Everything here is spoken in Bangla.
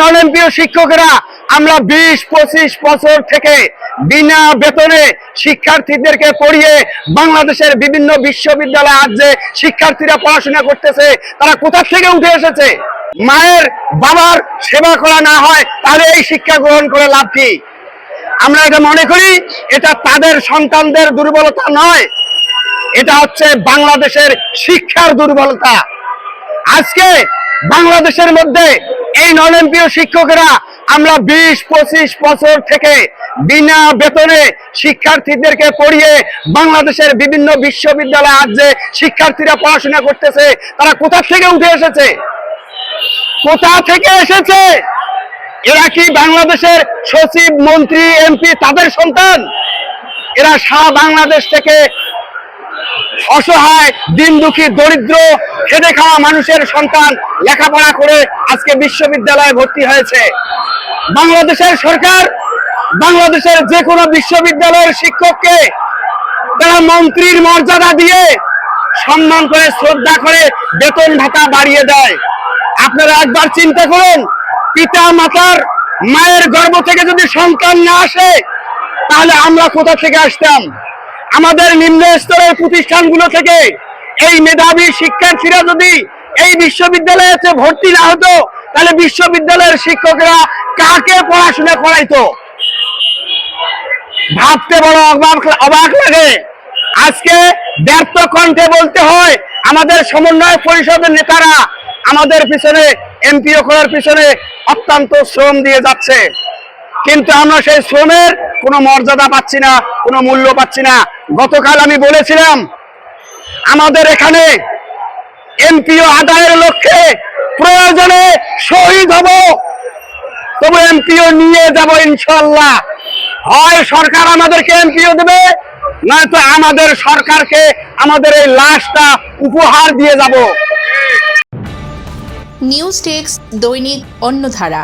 অলিম্পিয় শিক্ষকেরা আমরা 20-25 বছর থেকে বিনা বেতনে শিক্ষার্থীদেরকে পড়িয়ে বাংলাদেশের বিভিন্ন বিশ্ববিদ্যালয়ে আজ যে শিক্ষার্থীরা পড়াশোনা করতেছে তারা কোথা থেকে উঠে এসেছে? মায়ের বাবার সেবা করা না হয় তাহলে এই শিক্ষা গ্রহণ করে লাভ কি? আমরা এটা মনে করি এটা তাদের সন্তানদের দুর্বলতা নয়, এটা হচ্ছে বাংলাদেশের শিক্ষার দুর্বলতা। আজকে বাংলাদেশের মধ্যে এই অলিম্পিয় শিক্ষকেরা আমরা 20-25 বছর থেকে বিনা বেতনে শিক্ষার্থীদেরকে পড়িয়ে বাংলাদেশের বিভিন্ন বিশ্ববিদ্যালয়ে আজ যে শিক্ষার্থীরা পড়াশোনা করতেছে তারা কোথা থেকে উঠে এসেছে? কোথা থেকে এসেছে? এরা কি বাংলাদেশের সচিব, মন্ত্রী, এমপি তাদের সন্তান? এরা সারা বাংলাদেশ থেকে অসহায়, দিন দুঃখী, দরিদ্র, খেটে খাওয়া মানুষের সন্তান লেখাপড়া করে আজকে বিশ্ববিদ্যালয়ে ভর্তি হয়েছে। বাংলাদেশের সরকার বাংলাদেশের যে কোনো বিশ্ববিদ্যালয়ের শিক্ষককে তারা মন্ত্রীর মর্যাদা দিয়ে সম্মান করে, শ্রদ্ধা করে বেতন ভাতা বাড়িয়ে দেয়। আপনারা একবার চিন্তা করুন, পিতা মাতার মায়ের গর্ভ থেকে যদি সন্তান না আসে তাহলে আমরা কোথা থেকে আসতাম? আমাদের নিম্ন স্তরের প্রতিষ্ঠানগুলো থেকে এই মেধাবী শিক্ষার্থীরা যদি এই বিশ্ববিদ্যালয়ে ভর্তি না হতো তাহলে বিশ্ববিদ্যালয়ের শিক্ষকরা কাকে পড়াশোনা করাইতো? ভাবতে বড় অবাক লাগে। আজকে ব্যর্থ কণ্ঠে বলতে হয় আমাদের সমন্বয় পরিষদের নেতারা আমাদের পিছনে এমপিও করার পিছনে অত্যন্ত শ্রম দিয়ে যাচ্ছে, কিন্তু আমরা সেই শ্রমের কোনো মর্যাদা পাচ্ছি না, কোনো মূল্য পাচ্ছি না। গতকাল আমি বলেছিলাম আমাদের এখানে এমপিও আদায়ের লক্ষ্যে প্রয়োজনে শহীদ হব, তবু এমপিও নিয়ে যাব ইনশাআল্লাহ। হয় সরকার আমাদেরকে এমপিও দেবে, নয়তো আমাদের সরকারকে আমাদের এই লাশটা উপহার দিয়ে যাব। নিউজ ডেস্ক, দৈনিক অন্যধারা।